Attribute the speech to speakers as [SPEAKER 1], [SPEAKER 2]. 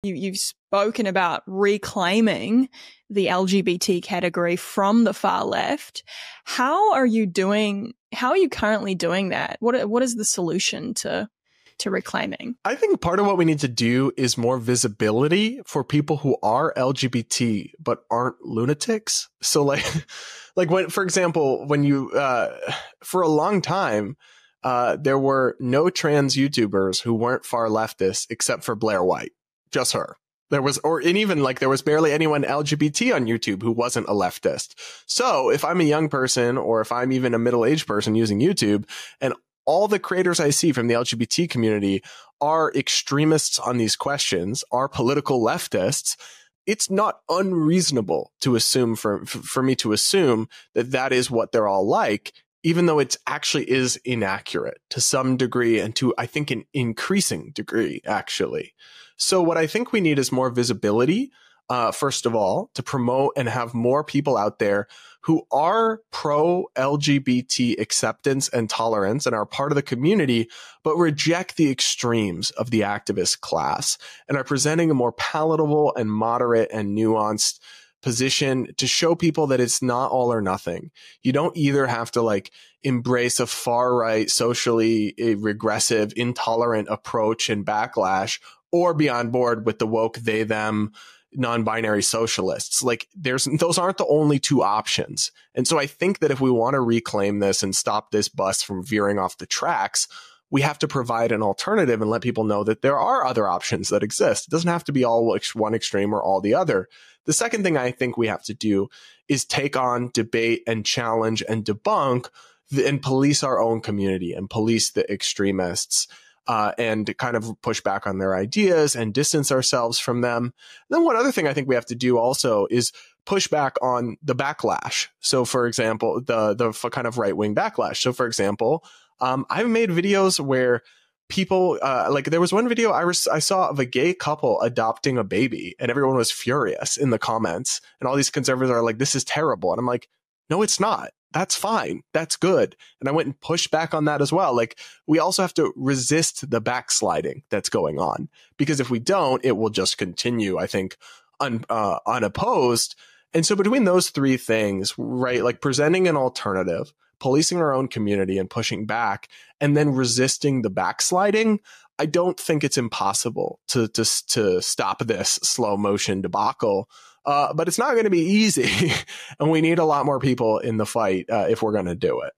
[SPEAKER 1] You've spoken about reclaiming the LGBT category from the far left. How are you currently doing that? What is the solution to reclaiming?
[SPEAKER 2] I think part of what we need to do is more visibility for people who are LGBT but aren't lunatics. So like when, for example, when you, for a long time, there were no trans YouTubers who weren't far leftist except for Blair White, just her. There was barely anyone LGBT on YouTube who wasn't a leftist. So if I'm a young person or if I'm even a middle-aged person using YouTube and all the creators I see from the LGBT community are extremists on these questions, are political leftists, it's not unreasonable to assume for me to assume that that is what they're all like, even though it actually is inaccurate to some degree and to, I think, an increasing degree, actually. So what I think we need is more visibility, first of all, to promote and have more people out there who are pro-LGBT acceptance and tolerance and are part of the community, but reject the extremes of the activist class and are presenting a more palatable and moderate and nuanced position to show people that it's not all or nothing. You don't either have to embrace a far right, socially regressive, intolerant approach and backlash, or be on board with the woke they, them, non-binary socialists. Those aren't the only two options. And so I think that if we want to reclaim this and stop this bus from veering off the tracks, we have to provide an alternative and let people know that there are other options that exist. It doesn't have to be all one extreme or all the other. The second thing I think we have to do is take on, debate, and challenge and debunk and police our own community and police the extremists. And kind of push back on their ideas and distance ourselves from them. And then one other thing I think we have to do also is push back on the backlash. So, for example, the kind of right-wing backlash. So, for example, I've made videos where people, there was one video I saw of a gay couple adopting a baby, and everyone was furious in the comments. And all these conservatives are like, this is terrible. And I'm like, no, it's not. That's fine. That's good. And I went and pushed back on that as well. We also have to resist the backsliding that's going on, because if we don't, it will just continue, I think, unopposed. And so between those three things, right, presenting an alternative, policing our own community and pushing back, and then resisting the backsliding, I don't think it's impossible to stop this slow motion debacle. But it's not going to be easy, and we need a lot more people in the fight if we're going to do it.